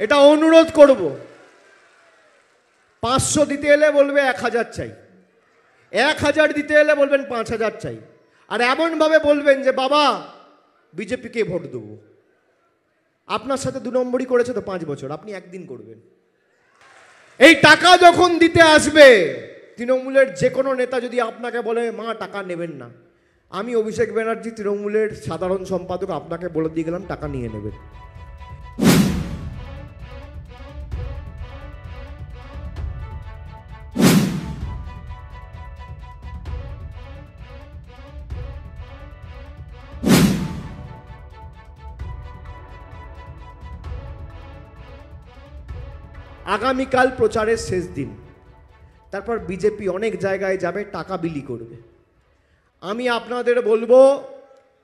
এটা অনুরোধ করব, 500 দিতে এলে বলবে 1000 চাই, 1000 দিতে এলে বলবেন 5000 চাই, আর এমনভাবে বলবেন যে বাবা বিজেপিকে ভোট দেবো। আপনার সাথে 2 নম্বরই করেছে তো 5 বছর, আপনি একদিন করবেন। এই টাকা যখন দিতে আসবে, তৃণমূলের যে কোনো নেতা যদি আপনাকে বলে মা টাকা নেবেন না, আমি অভিষেক ব্যানার্জি তৃণমূলের সাধারণ সম্পাদক আপনাকে বলে দিয়ে গেলাম টাকা নিয়ে নেবেন। আগামীকাল প্রচারের শেষ দিন, তারপর বিজেপি অনেক জায়গায় যাবে, টাকা বিলি করবে। আমি আপনাদের বলবো,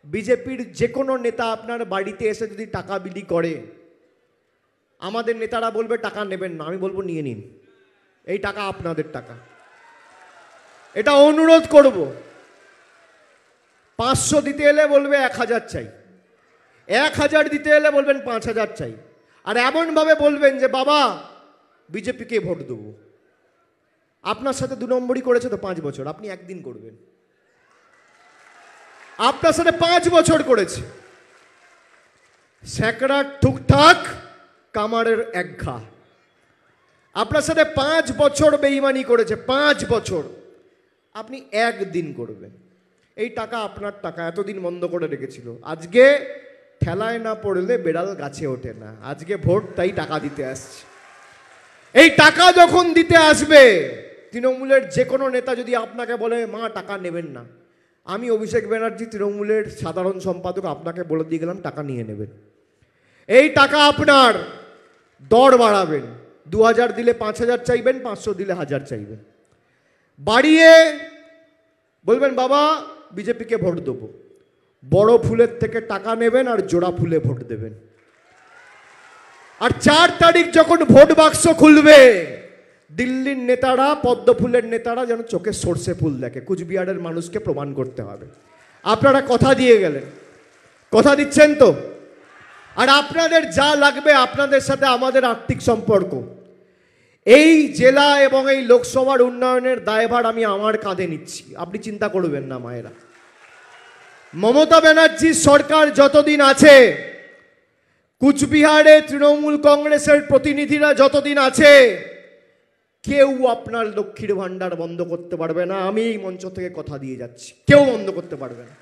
বিজেপির যে কোনো নেতা আপনার বাড়িতে এসে যদি টাকা বিলি করে, আমাদের নেতারা বলবে টাকা নেবেন না, আমি বলবো নিয়ে নিন, এই টাকা আপনাদের টাকা। এটা অনুরোধ করব, 500 দিতে এলে বলবে 1000 চাই, 1000 দিতে এলে বলবেন 5000 চাই, আর এমনভাবে বলবেন যে বাবা বিজেপিকে ভোট দেবো। আপনার সাথে 2 নম্বরই করেছে তো 5 বছর, আপনি একদিন করবেন। আপনার সাথে 5 বছর করেছে, স্যাকড়া ঠুকঠাক কামারের একঘা। আপনার সাথে 5 বছর বেঈমানি করেছে, 5 বছর, আপনি একদিন করবেন। এই টাকা আপনার টাকা, এতদিন বন্ধ করে রেখেছিল। আজকে ঠেলায় না পড়লে বেড়াল গাছে ওঠে না, আজকে ভোট তাই টাকা দিতে আসছে। এই টাকা যখন দিতে আসবে, তৃণমূলের যে কোনো নেতা যদি আপনাকে বলে মা টাকা নেবেন না, আমি অভিষেক ব্যানার্জি তৃণমূলের সাধারণ সম্পাদক আপনাকে বলে দিয়ে গেলাম টাকা নিয়ে নেবেন। এই টাকা আপনার, দর বাড়াবেন, 2000 দিলে 5000 চাইবেন, 500 দিলে 1000 চাইবেন, বাড়িয়ে বলবেন বাবা বিজেপিকে ভোট দেবো। বড় ফুলের থেকে টাকা নেবেন আর জোড়া ফুলে ভোট দেবেন। আর 4 তারিখ যখন ভোট বাক্স খুলবে, দিল্লির নেতারা, পদ্ম ফুলের নেতারা যেন চোখে সর্ষে ফুল দেখে, কুচবিহারের মানুষকে প্রমাণ করতে হবে। আপনারা কথা দিয়ে গেলেন, কথা দিচ্ছেন তো? আর আপনাদের যা লাগবে, আপনাদের সাথে আমাদের আর্থিক সম্পর্ক, এই জেলা এবং এই লোকসভার উন্নয়নের দায়ভার আমি আমার কাঁধে নিচ্ছি, আপনি চিন্তা করবেন না মায়েরা। মমতা ব্যানার্জির সরকার যতদিন আছে, কুচবিহারে তৃণমূল কংগ্রেসের প্রতিনিধিরা যতদিন আছে, কেউ আপনার লক্ষ্মীর ভাণ্ডার বন্ধ করতে পারবে না। আমি এই মঞ্চ থেকে কথা দিয়ে যাচ্ছি, কেউ বন্ধ করতে পারবে না।